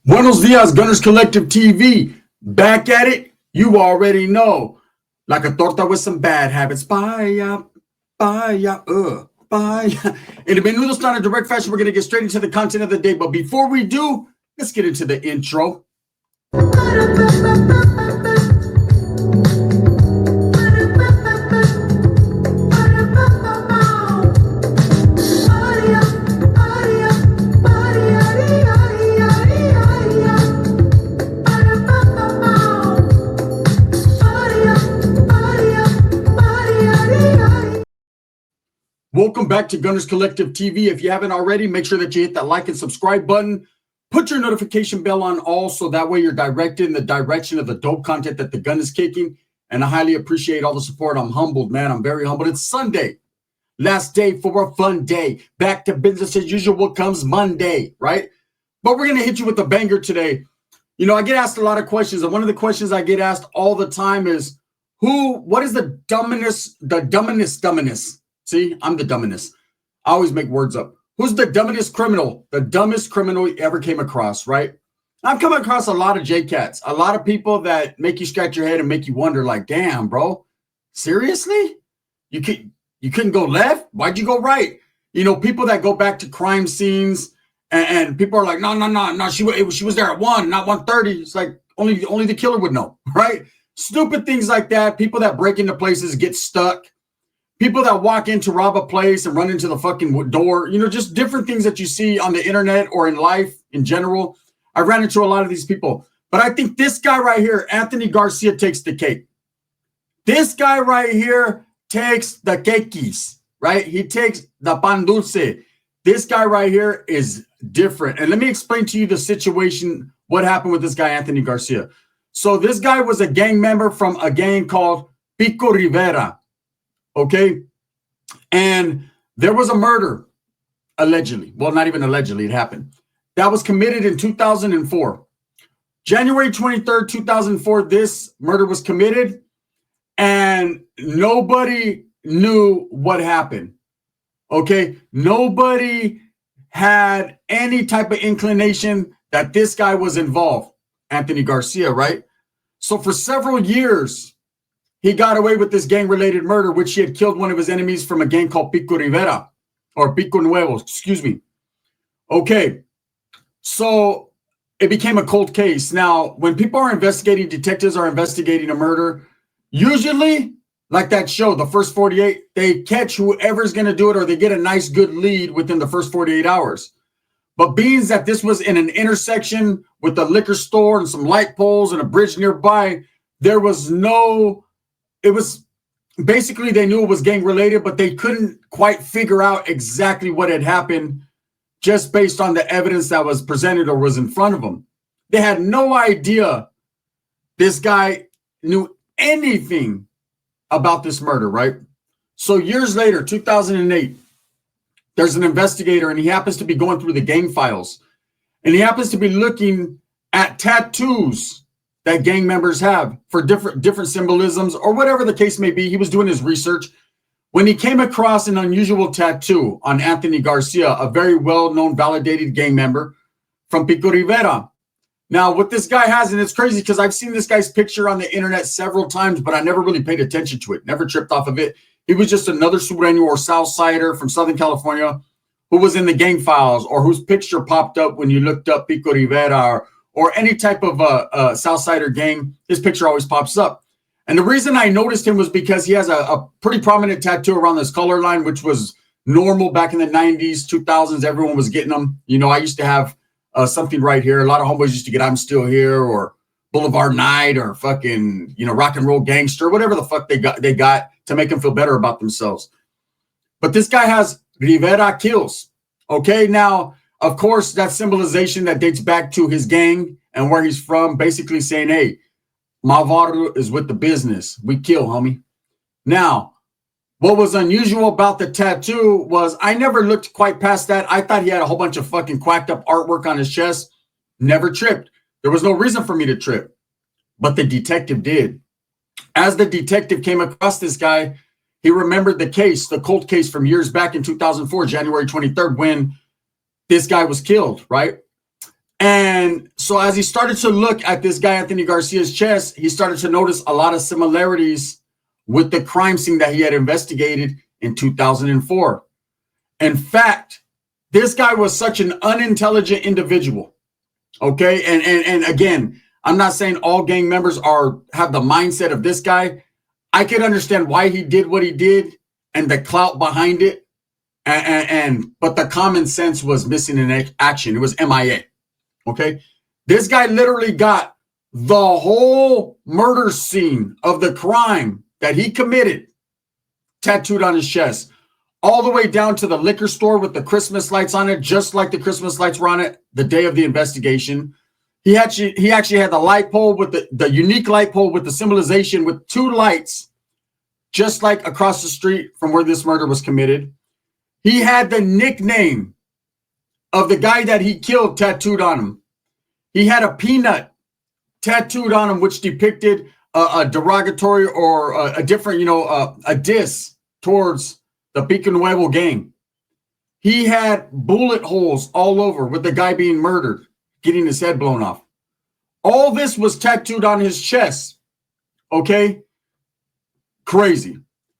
Buenos dias, Gunners Collective TV. Back at it, you already know. Like a torta with some bad habits. Vaya. And the menudo's not a direct fashion. We're going to get straight into the content of the day. But before we do, let's get into the intro. Welcome back to Gunners Collective TV. If you haven't already, make sure that you hit that like and subscribe button. Put your notification bell on all so that way you're directed in the direction of the dope content that the gun is kicking. And I highly appreciate all the support. I'm humbled, man. I'm very humbled. It's Sunday. Last day for a fun day. Back to business as usual comes Monday, right? But we're going to hit you with a banger today. You know, I get asked a lot of questions. And one of the questions I get asked all the time is, what is the dumbest? See, I'm the dumbest. I always make words up. Who's the dumbest criminal? The dumbest criminal you ever came across, right? I've come across a lot of J-Cats, a lot of people that make you scratch your head and make you wonder, like, damn, bro, seriously? You couldn't go left? Why'd you go right? You know, people that go back to crime scenes and people are like, no, she was there at 1, not 1:30. It's like only the killer would know, right? Stupid things like that. People that break into places get stuck. People that walk in to rob a place and run into the fucking door, you know, just different things that you see on the internet or in life in general. I ran into a lot of these people, but I think this guy right here, Anthony Garcia, takes the cake. This guy right here takes the cakeys, right? He takes the pan dulce. This guy right here is different. And let me explain to you the situation, what happened with this guy, Anthony Garcia. So this guy was a gang member from a gang called Pico Rivera. Okay, and there was a murder, allegedly. Well, not even allegedly, it happened. That was committed in 2004. January 23rd, 2004, this murder was committed, and nobody knew what happened. Okay, nobody had any type of inclination that this guy was involved, Anthony Garcia, right? So for several years, he got away with this gang-related murder, which he had killed one of his enemies from a gang called Pico Rivera, or Pico Nuevo, excuse me. Okay, so it became a cold case. Now, when people are investigating, detectives are investigating a murder, usually, like that show, The First 48, they catch whoever's going to do it, or they get a nice, good lead within the first 48 hours. But being that this was in an intersection with a liquor store and some light poles and a bridge nearby, there was no... It was basically, they knew it was gang related, but they couldn't quite figure out exactly what had happened just based on the evidence that was presented or was in front of them. They had no idea this guy knew anything about this murder, right? So years later, 2008, there's an investigator and he happens to be going through the gang files and he happens to be looking at tattoos that gang members have for different symbolisms or whatever the case may be. He was doing his research when he came across an unusual tattoo on Anthony Garcia, a very well-known, validated gang member from Pico Rivera. Now, what this guy has, and it's crazy because I've seen this guy's picture on the internet several times, but I never really paid attention to it, never tripped off of it. He was just another Sureño or Southsider from Southern California who was in the gang files or whose picture popped up when you looked up Pico Rivera or any type of Southsider gang. His picture always pops up. And the reason I noticed him was because he has a pretty prominent tattoo around this color line, which was normal back in the 90s, 2000s. Everyone was getting them. You know, I used to have something right here. A lot of homeboys used to get I'm Still Here or Boulevard Night or fucking, you know, Rock and Roll Gangster, whatever the fuck they got to make them feel better about themselves. But this guy has Rivera Kills. Okay, now, of course, that symbolization that dates back to his gang and where he's from, basically saying, hey, my barrio is with the business. We kill, homie. Now, what was unusual about the tattoo was I never looked quite past that. I thought he had a whole bunch of fucking quacked up artwork on his chest. Never tripped. There was no reason for me to trip. But the detective did. As the detective came across this guy, he remembered the case, the cold case from years back in 2004, January 23rd, when this guy was killed, right? And so as he started to look at this guy, Anthony Garcia's chest, he started to notice a lot of similarities with the crime scene that he had investigated in 2004. In fact, this guy was such an unintelligent individual. Okay. And again, I'm not saying all gang members have the mindset of this guy. I could understand why he did what he did and the clout behind it. But the common sense was missing in action. It was MIA. Okay. This guy literally got the whole murder scene of the crime that he committed tattooed on his chest, all the way down to the liquor store with the Christmas lights on it, just like the Christmas lights were on it the day of the investigation. He actually had the light pole with the unique light pole with the symbolization with two lights, just like across the street from where this murder was committed. He had the nickname of the guy that he killed tattooed on him. He had a peanut tattooed on him, which depicted a derogatory or a different, a diss towards the Pico Nuevo gang. He had bullet holes all over with the guy being murdered, getting his head blown off. All this was tattooed on his chest. Okay? Crazy.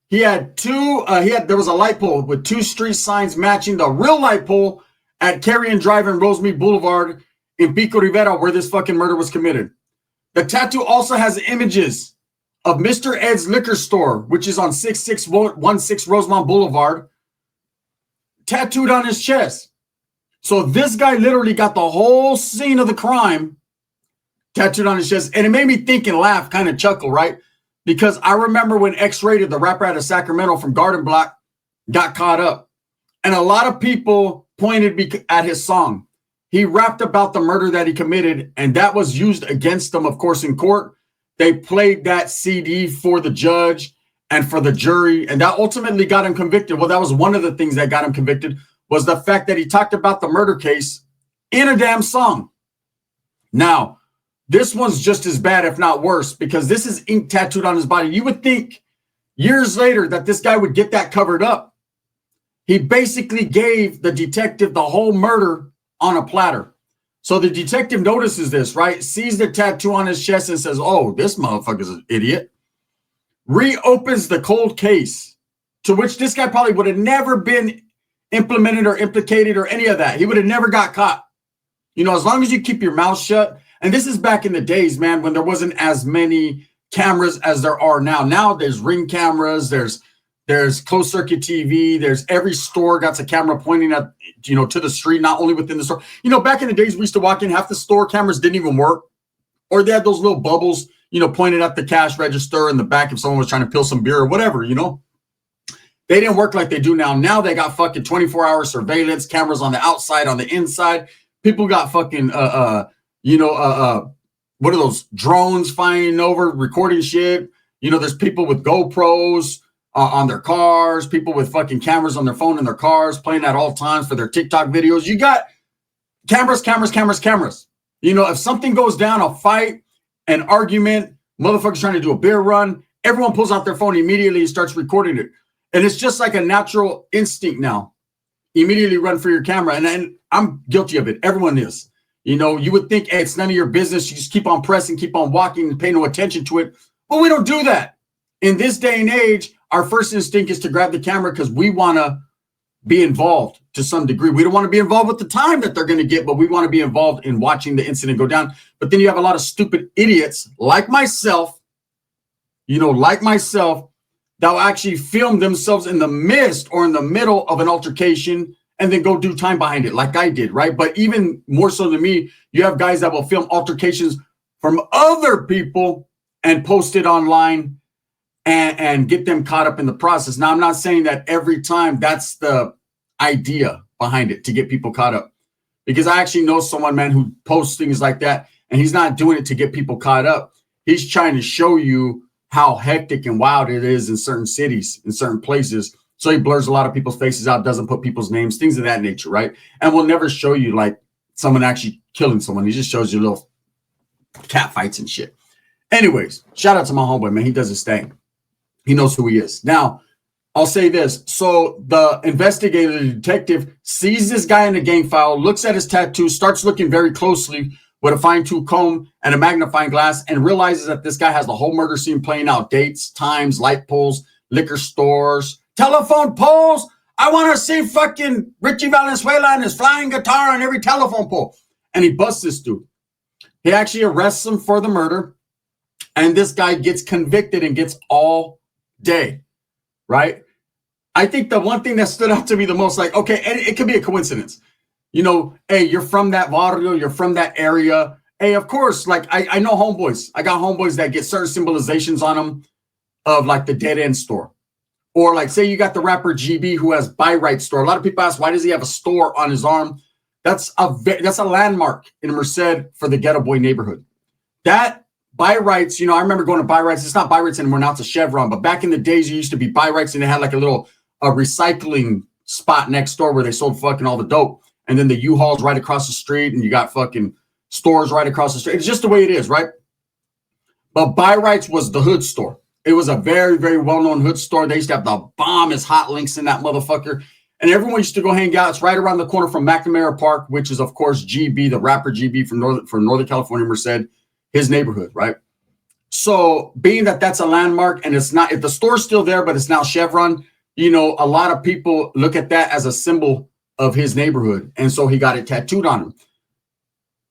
He had there was a light pole with two street signs matching the real light pole at Carrion Drive and Rosemead Boulevard in Pico Rivera, where this fucking murder was committed. The tattoo also has images of Mr. Ed's liquor store, which is on 6616 Rosemont Boulevard, tattooed on his chest. So this guy literally got the whole scene of the crime tattooed on his chest. And it made me think and laugh, kind of chuckle, right? Because I remember when X-Rated, the rapper out of Sacramento from Garden Block, got caught up. And a lot of people pointed at his song. He rapped about the murder that he committed, and that was used against him, of course, in court. They played that CD for the judge and for the jury, and that ultimately got him convicted. Well, that was one of the things that got him convicted, was the fact that he talked about the murder case in a damn song. Now, this one's just as bad, if not worse, because this is ink tattooed on his body. You would think years later that this guy would get that covered up. He basically gave the detective the whole murder on a platter. So the detective notices this, right? Sees the tattoo on his chest and says, oh, this motherfucker's an idiot. Reopens the cold case, to which this guy probably would have never been implemented or implicated or any of that. He would have never got caught. As long as you keep your mouth shut. And this is back in the days, man, when there wasn't as many cameras as there are now. Now there's Ring cameras, there's closed circuit TV, there's every store got a camera pointing at, to the street, not only within the store. Back in the days, we used to walk in, half the store cameras didn't even work. Or they had those little bubbles, pointed at the cash register in the back if someone was trying to peel some beer or whatever, They didn't work like they do now. Now they got fucking 24-hour surveillance, cameras on the outside, on the inside. People got fucking, what are those drones flying over, recording shit? There's people with GoPros on their cars, people with fucking cameras on their phone in their cars, playing at all times for their TikTok videos. You got cameras. If something goes down, a fight, an argument, motherfuckers trying to do a beer run, everyone pulls out their phone immediately and starts recording it. And it's just like a natural instinct now. Immediately run for your camera. And I'm guilty of it. Everyone is. You would think, hey, it's none of your business. You just keep on pressing, keep on walking, and pay no attention to it. But we don't do that. In this day and age, our first instinct is to grab the camera because we want to be involved to some degree. We don't want to be involved with the time that they're going to get, but we want to be involved in watching the incident go down. But then you have a lot of stupid idiots like myself, that will actually film themselves in the midst or in the middle of an altercation and then go do time behind it like I did, right? But even more so than me, you have guys that will film altercations from other people and post it online and get them caught up in the process. Now, I'm not saying that every time that's the idea behind it, to get people caught up. Because I actually know someone, man, who posts things like that, and he's not doing it to get people caught up. He's trying to show you how hectic and wild it is in certain cities, in certain places. So he blurs a lot of people's faces out, doesn't put people's names, things of that nature, right? And will never show you like someone actually killing someone. He just shows you little cat fights and shit. Anyways, shout out to my homeboy, man. He does his thing. He knows who he is. Now, I'll say this. So the investigator, the detective, sees this guy in the gang file, looks at his tattoo, starts looking very closely with a fine-tooth comb and a magnifying glass, and realizes that this guy has the whole murder scene playing out: dates, times, light poles, liquor stores, telephone poles. I want to see fucking Richie Valenzuela and his flying guitar on every telephone pole. And he busts this dude. He actually arrests him for the murder, and this guy gets convicted and gets all day, right? I think the one thing that stood out to me the most, like, okay, and it could be a coincidence. You know, hey, you're from that barrio, you're from that area. Hey, of course, like, I know homeboys. I got homeboys that get certain symbolizations on them of, like, the dead end store. Or, like, say you got the rapper GB who has Buy Right store. A lot of people ask, why does he have a store on his arm? That's a landmark in Merced for the Ghetto Boy neighborhood. That Buy Rights, you know, I remember going to Buy Rights. It's not Buy Rights anymore. Now it's a Chevron. But back in the days, you used to be Buy Rights, and they had like a recycling spot next door where they sold fucking all the dope. And then the U-Haul's right across the street, and you got fucking stores right across the street. It's just the way it is, right? But Buy Rights was the hood store. It was a very, very well-known hood store. They used to have the bombest hot links in that motherfucker. And everyone used to go hang out. It's right around the corner from McNamara Park, which is, of course, GB, the rapper GB from Northern California, Merced, his neighborhood, right? So being that that's a landmark, and it's not, if the store's still there, but it's now Chevron, you know, a lot of people look at that as a symbol of his neighborhood. And so he got it tattooed on him.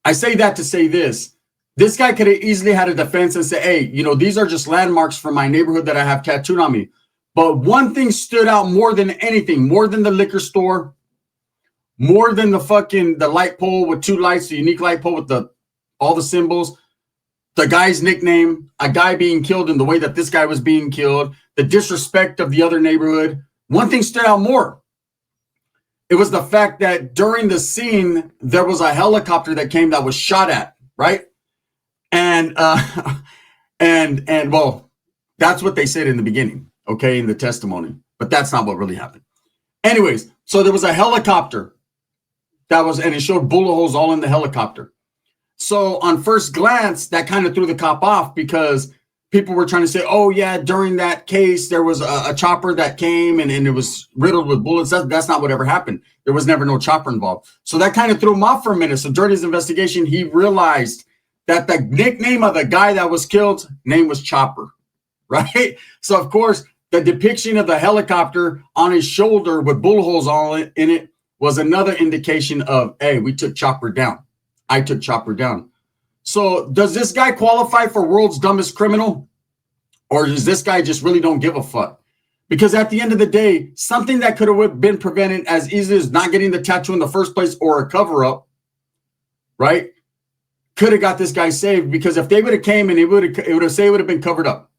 I say that to say this. This guy could have easily had a defense and say, hey, you know, these are just landmarks from my neighborhood that I have tattooed on me. But one thing stood out more than anything, more than the liquor store, more than the light pole with two lights, the unique light pole with all the symbols, the guy's nickname, a guy being killed in the way that this guy was being killed, the disrespect of the other neighborhood. One thing stood out more. It was the fact that during the scene, there was a helicopter that came that was shot at, right? And well, that's what they said in the beginning, okay, in the testimony, but that's not what really happened. Anyways, so there was a helicopter and it showed bullet holes all in the helicopter. So on first glance, that kind of threw the cop off because people were trying to say, oh yeah, during that case, there was a chopper that came and it was riddled with bullets. That's not what ever happened. There was never no chopper involved. So that kind of threw him off for a minute. So during his investigation, he realized that the nickname of the guy that was killed, name was Chopper, right? So, of course, the depiction of the helicopter on his shoulder with bullet holes all in it was another indication of, hey, we took Chopper down. I took Chopper down. So does this guy qualify for world's dumbest criminal? Or does this guy just really don't give a fuck? Because at the end of the day, something that could have been prevented as easy as not getting the tattoo in the first place or a cover-up, right? Could have got this guy saved, because if they would have came and it would have been covered up.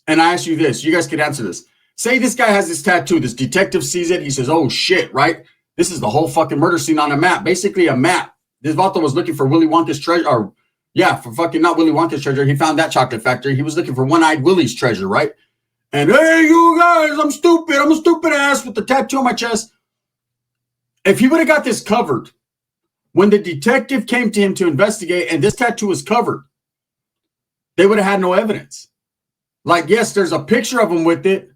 And I ask you this, you guys could answer this. Say this guy has this tattoo, this detective sees it, he says, oh shit, right? This is the whole fucking murder scene on a map, basically a map. This Vato was looking for Willy Wonka's treasure, or yeah, for fucking not Willy Wonka's treasure. He found that chocolate factory. He was looking for One-Eyed Willie's treasure, right? And hey, you guys, I'm stupid. I'm a stupid ass with the tattoo on my chest. If he would have got this covered, when the detective came to him to investigate and this tattoo was covered, they would have had no evidence. Like, yes, there's a picture of him with it,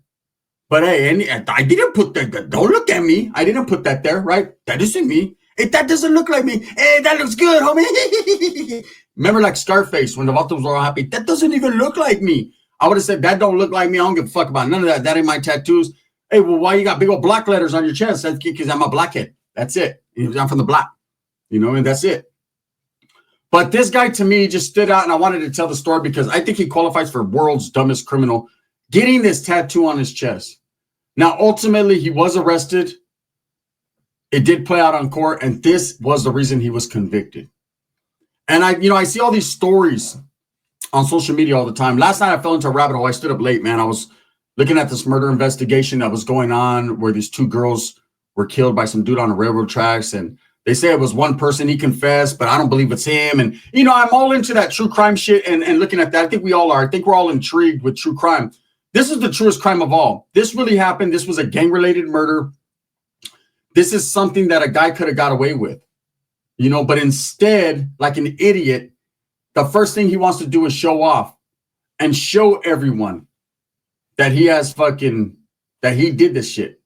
but hey, and I didn't put that. Don't look at me. I didn't put that there, right? That isn't me. Hey, that doesn't look like me. Hey, that looks good, homie. Remember, like Scarface, when the Vatos were all happy, that doesn't even look like me. I would have said, that don't look like me. I don't give a fuck about none of that. That ain't my tattoos. Hey, well, why you got big old black letters on your chest? That's because I'm a blackhead. That's it. I'm from the block. You know, and that's it. But this guy, to me, just stood out, and I wanted to tell the story because I think he qualifies for world's dumbest criminal, getting this tattoo on his chest. Now, ultimately, he was arrested. It did play out on court, and this was the reason he was convicted. And I see all these stories on social media all the time. Last night, I fell into a rabbit hole. I stood up late, man. I was looking at this murder investigation that was going on where these two girls were killed by some dude on the railroad tracks, and they say it was one person. He confessed, but I don't believe it's him. And, I'm all into that true crime shit and looking at that. I think we all are. I think we're all intrigued with true crime. This is the truest crime of all. This really happened. This was a gang-related murder. This is something that a guy could have got away with, but instead, like an idiot, the first thing he wants to do is show off and show everyone that he has fucking that he did this shit.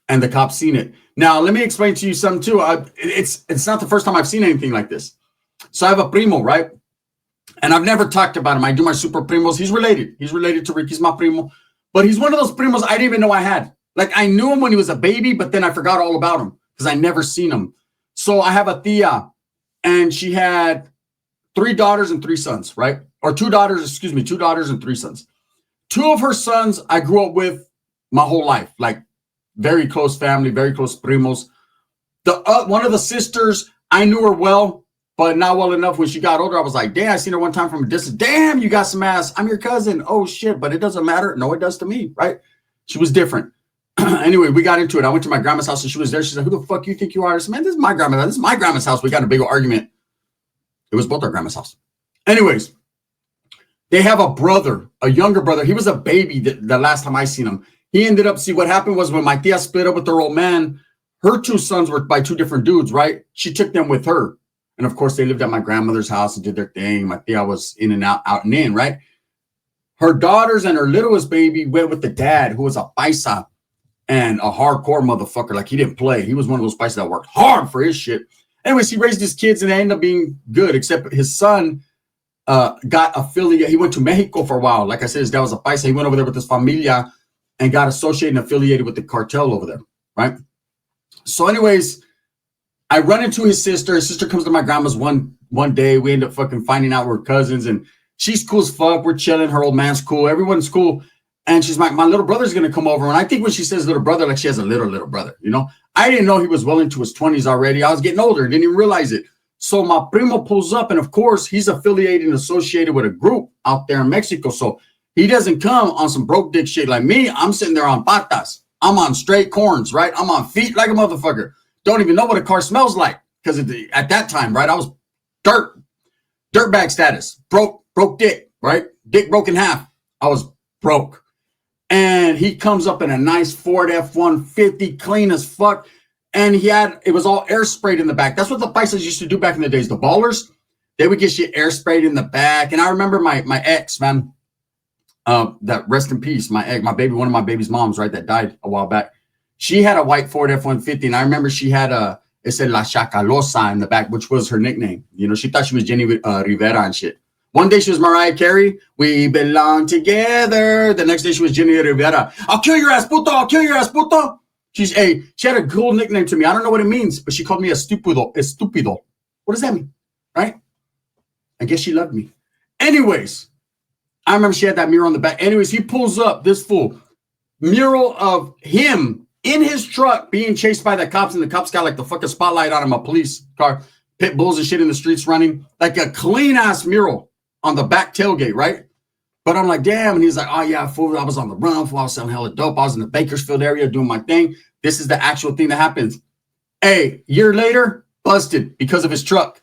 And the cops seen it. Now, let me explain to you something too. It's not the first time I've seen anything like this. So I have a primo, right? And I've never talked about him. I do my super primos. He's related. He's related to Ricky's my primo. But he's one of those primos I didn't even know I had. Like, I knew him when he was a baby, but then I forgot all about him because I never seen him. So I have a tia, and she had 3 daughters and 3 sons, right? Or 2 daughters, 2 daughters and 3 sons. 2 of her sons I grew up with my whole life, like very close family, very close primos. One of the sisters, I knew her well, but not well enough. When she got older, I was like, damn, I seen her one time from a distance. Damn, you got some ass. I'm your cousin. Oh, shit, but it doesn't matter. No, it does to me, right? She was different. Anyway, we got into it. I went to my grandma's house, and she was there. She said, who the fuck you think you are? I said, man, this is my grandma. This is my grandma's house. We got in a big argument. It was both our grandma's house. Anyways, they have a brother, a younger brother. He was a baby the last time I seen him. He ended up, see, what happened was when my tia split up with her old man, her 2 sons were by 2 different dudes, right? She took them with her. And of course, they lived at my grandmother's house and did their thing. My tia was in and out, out and in, right? Her daughters and her littlest baby went with the dad, who was a paisa and a hardcore motherfucker. Like, he didn't play. He was one of those paisas that worked hard for his shit. Anyways, he raised his kids and they ended up being good, except his son got affiliated. He went to Mexico for a while. Like I said, his dad was a paisa. He went over there with his familia and got associated and affiliated with the cartel over there, right? So anyways, I run into his sister. His sister comes to my grandma's one day. We end up fucking finding out we're cousins, and she's cool as fuck. We're chilling. Her old man's cool. Everyone's cool. And she's like, my little brother's going to come over. And I think when she says little brother, like she has a little brother, you know? I didn't know he was well into his 20s already. I was getting older. Didn't even realize it. So my primo pulls up, and of course, he's affiliated and associated with a group out there in Mexico. So he doesn't come on some broke dick shit like me. I'm sitting there on patas. I'm on straight corns, right? I'm on feet like a motherfucker. Don't even know what a car smells like, because at that time, right, I was dirtbag status, broke dick, right? Dick broke in half. I was broke. And he comes up in a nice Ford F-150, clean as fuck. And it was all air sprayed in the back. That's what the paisas used to do back in the days. The ballers, they would get shit air sprayed in the back. And I remember my ex, man, that rest in peace, my ex, my baby, one of my baby's moms, right, that died a while back. She had a white Ford F-150, and I remember she had it said La Chacalosa in the back, which was her nickname. You know, she thought she was Jenny Rivera and shit. One day she was Mariah Carey. We belong together. The next day she was Jenny Rivera. I'll kill your ass, puto. I'll kill your ass, puto. She had a cool nickname to me. I don't know what it means, but she called me estupido. What does that mean? Right? I guess she loved me. Anyways, I remember she had that mirror on the back. Anyways, he pulls up, this fool, mural of him in his truck being chased by the cops, and the cops got like the fucking spotlight on him, a police car, pit bulls and shit in the streets running, like a clean ass mural on the back tailgate, right? But I'm like, damn. And he's like, oh yeah, fool, I was on the run, fool, I was selling hella dope. I was in the Bakersfield area doing my thing. This is the actual thing that happens. A year later, busted because of his truck.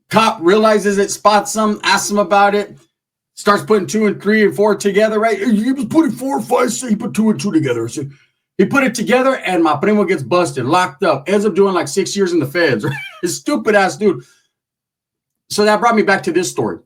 Cop realizes it, spots him, asks him about it, starts putting 2 and 3 and 4 together, right? He was putting 4 and 5, so he put 2 and 2 together. So he put it together, and my primo gets busted, locked up, ends up doing like 6 years in the feds. His stupid ass dude. So that brought me back to this story.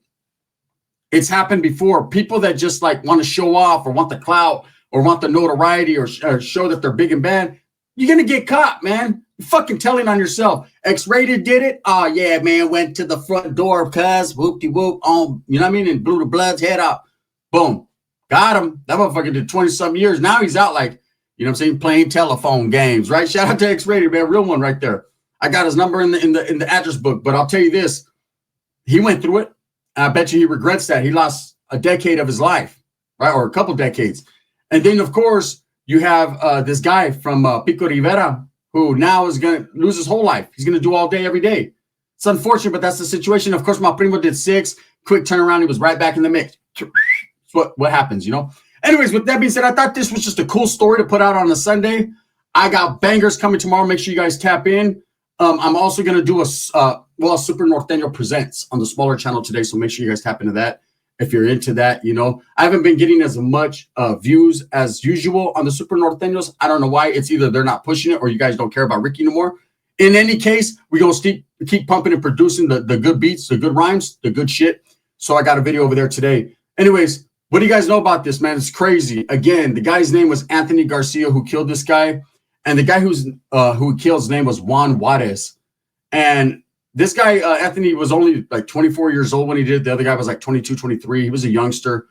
It's happened before. People that just like want to show off or want the clout or want the notoriety or show that they're big and bad, you're going to get caught, man. You're fucking telling on yourself. X-Rated did it. Oh, yeah, man. Went to the front door, cuz, whoop-de-whoop, you know what I mean? And blew the blood's head out. Boom. Got him. That motherfucker did 20-some years. Now he's out like, you know what I'm saying, playing telephone games, right? Shout out to X-Rated, man. Real one right there. I got his number in the address book, but I'll tell you this. He went through it. I bet you he regrets that. He lost a decade of his life, right? Or a couple decades. And then, of course, you have this guy from Pico Rivera who now is going to lose his whole life. He's going to do all day, every day. It's unfortunate, but that's the situation. Of course, my primo did 6. Quick turnaround. He was right back in the mix. That's what happens, you know? Anyways, with that being said, I thought this was just a cool story to put out on a Sunday. I got bangers coming tomorrow. Make sure you guys tap in. I'm also going to do a Super Norteño Presents on the smaller channel today, so make sure you guys tap into that if you're into that, you know. I haven't been getting as much views as usual on the Super Norteños. I don't know why. It's either they're not pushing it or you guys don't care about Ricky no more. In any case, we're going to keep pumping and producing the good beats, the good rhymes, the good shit. So I got a video over there today. Anyways, What do you guys know about this, man? It's crazy. Again, the guy's name was Anthony Garcia, who killed this guy. And the guy who killed his name was Juan Juarez. And this guy, Anthony, was only like 24 years old when he did it. The other guy was like 22, 23. He was a youngster.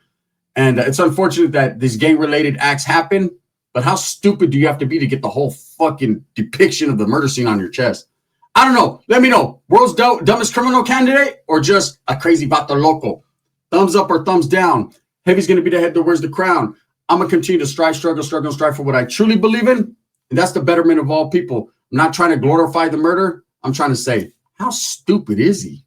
And it's unfortunate that these gang-related acts happen. But how stupid do you have to be to get the whole fucking depiction of the murder scene on your chest? I don't know. Let me know. World's dumbest criminal candidate or just a crazy vato loco? Thumbs up or thumbs down? Heavy's going to be the head that wears the crown. I'm going to continue to strive for what I truly believe in. And that's the betterment of all people. I'm not trying to glorify the murder. I'm trying to say, how stupid is he?